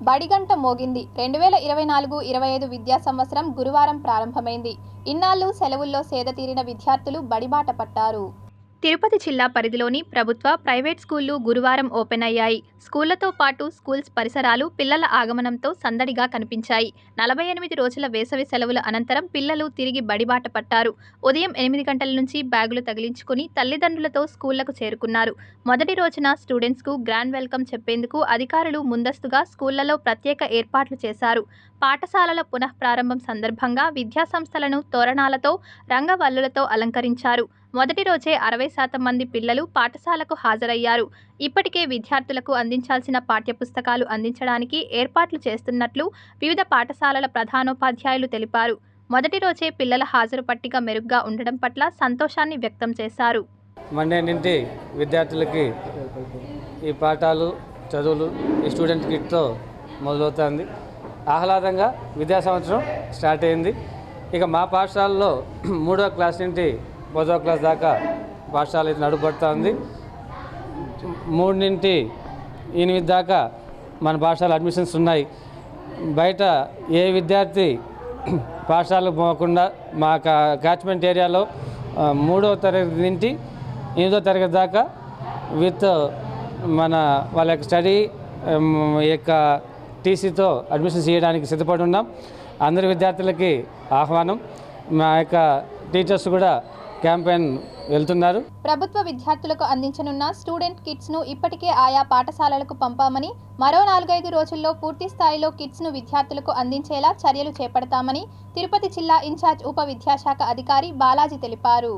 బడిగంట మోగింది. 2024-25 విద్యా సంవత్సరం గురువారం ప్రారంభమైంది. ఇన్నాళ్లు సెలవుల్లో సేద తీరిన విద్యార్థులు బడిబాట పట్టారు. తిరుపతి జిల్లా పరిధిలోని ప్రభుత్వ, ప్రైవేట్ స్కూళ్లు గురువారం ఓపెన్ అయ్యాయి. స్కూళ్లతో పాటు స్కూల్స్ పరిసరాలు పిల్లల ఆగమనంతో సందడిగా కనిపించాయి. 48 రోజుల వేసవి సెలవుల అనంతరం పిల్లలు తిరిగి బడిబాట పట్టారు. ఉదయం 8 గంటల నుంచి బ్యాగులు తగిలించుకుని తల్లిదండ్రులతో స్కూళ్లకు చేరుకున్నారు. మొదటి రోజున స్టూడెంట్స్కు గ్రాండ్ వెల్కమ్ చెప్పేందుకు అధికారులు ముందస్తుగా స్కూళ్లలో ప్రత్యేక ఏర్పాట్లు చేశారు. పాఠశాలల పునఃప్రారంభం సందర్భంగా విద్యాసంస్థలను తోరణాలతో, రంగవల్లులతో అలంకరించారు. మొదటి రోజే 60% మంది పిల్లలు పాఠశాలకు హాజరయ్యారు. ఇప్పటికే విద్యార్థులకు అందించాల్సిన పాఠ్యపుస్తకాలు అందించడానికి ఏర్పాట్లు చేస్తున్నట్లు వివిధ పాఠశాలల ప్రధానోపాధ్యాయులు తెలిపారు. మొదటి రోజే పిల్లల హాజరు పట్టిక మెరుగ్గా ఉండడం పట్ల సంతోషాన్ని వ్యక్తం చేశారు. మండే నుండి విద్యార్థులకి ఈ పాఠాలు, చదువులు ఈ స్టూడెంట్ కిట్తో మొదలవుతుంది. ఆహ్లాదంగా విద్యా సంవత్సరం స్టార్ట్ అయింది. ఇక మా పాఠశాలలో 3వ క్లాస్ నుండి 10వ క్లాస్ దాకా పాఠశాల అయితే నడుపడుతూ ఉంది. 3 నుండి 8 దాకా మన పాఠశాల అడ్మిషన్స్ ఉన్నాయి. బయట ఏ విద్యార్థి పాఠశాలకు పోకుండా మా క్యాచ్మెంట్ ఏరియాలో 3వ తరగతి నుండి 8వ తరగతి దాకా విత్ వాళ్ళ యొక్క స్టడీ యొక్క టీసీతో అడ్మిషన్స్ చేయడానికి సిద్ధపడి ఉన్నాం. అందరి విద్యార్థులకి ఆహ్వానం. మా యొక్క టీచర్స్ కూడా క్యాంపెయిన్ వెళ్తున్నారు. ప్రభుత్వ విద్యార్థులకు అందించనున్న స్టూడెంట్ కిట్స్ను ఇప్పటికే ఆయా పాఠశాలలకు పంపామని, మరో 4-5 రోజుల్లో పూర్తి స్థాయిలో కిట్స్ను విద్యార్థులకు అందించేలా చర్యలు చేపడతామని తిరుపతి జిల్లా ఇన్ఛార్జ్ ఉప విద్యాశాఖ అధికారి బాలాజీ తెలిపారు.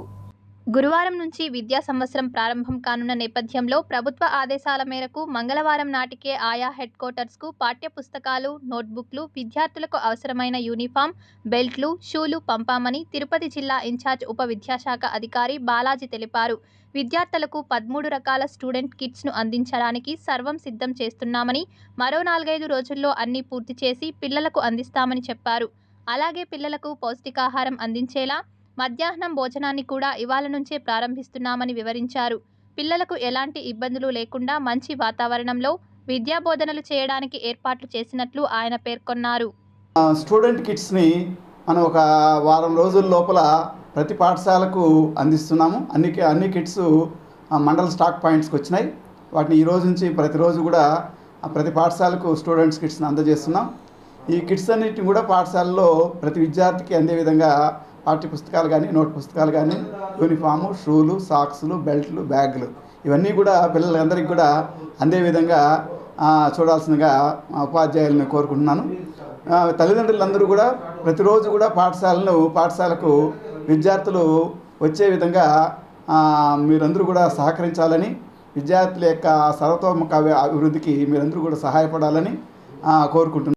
గురువారం నుంచి విద్యా సంవత్సరం ప్రారంభం కానున్న నేపథ్యంలో ప్రభుత్వ ఆదేశాల మేరకు మంగళవారం నాటికే ఆయా హెడ్ క్వార్టర్స్కు పాఠ్య పుస్తకాలు, నోట్బుక్లు, విద్యార్థులకు అవసరమైన యూనిఫామ్, బెల్ట్లు, షూలు పంపామని తిరుపతి జిల్లా ఇన్ఛార్జ్ ఉప విద్యాశాఖ అధికారి బాలాజీ తెలిపారు. విద్యార్థులకు 13 రకాల స్టూడెంట్ కిట్స్ను అందించడానికి సర్వం సిద్ధం చేస్తున్నామని, మరో 4-5 రోజుల్లో అన్నీ పూర్తి చేసి పిల్లలకు అందిస్తామని చెప్పారు. అలాగే పిల్లలకు పౌష్టికాహారం అందించేలా మధ్యాహ్నం భోజనాన్ని కూడా ఇవాళ నుంచే ప్రారంభిస్తున్నామని వివరించారు. పిల్లలకు ఎలాంటి ఇబ్బందులు లేకుండా మంచి వాతావరణంలో విద్యా బోధనలు చేయడానికి ఏర్పాట్లు చేసినట్లు ఆయన పేర్కొన్నారు. స్టూడెంట్ కిట్స్ని మనం ఒక వారం రోజుల లోపల ప్రతి పాఠశాలకు అందిస్తున్నాము. అన్ని కిట్స్ మండల స్టాక్ పాయింట్స్కి వచ్చినాయి. వాటిని ఈ రోజు నుంచి ప్రతిరోజు కూడా ప్రతి పాఠశాలకు స్టూడెంట్స్ కిట్స్ని అందజేస్తున్నాం. ఈ కిట్స్ అన్నిటిని కూడా పాఠశాలలో ప్రతి విద్యార్థికి అందే విధంగా పాఠ్య పుస్తకాలు కానీ, నోట్ పుస్తకాలు కానీ, యూనిఫాము, షూలు, సాక్స్లు, బెల్ట్లు, బ్యాగులు ఇవన్నీ కూడా పిల్లలందరికీ కూడా అందే విధంగా చూడాల్సిందిగా ఉపాధ్యాయులను కోరుకుంటున్నాను. తల్లిదండ్రులందరూ కూడా ప్రతిరోజు కూడా పాఠశాలకు విద్యార్థులు వచ్చే విధంగా మీరందరూ కూడా సహకరించాలని, విద్యార్థుల యొక్క సర్వతోముఖ అభివృద్ధికి మీరందరూ కూడా సహాయపడాలని కోరుకుంటున్నాను.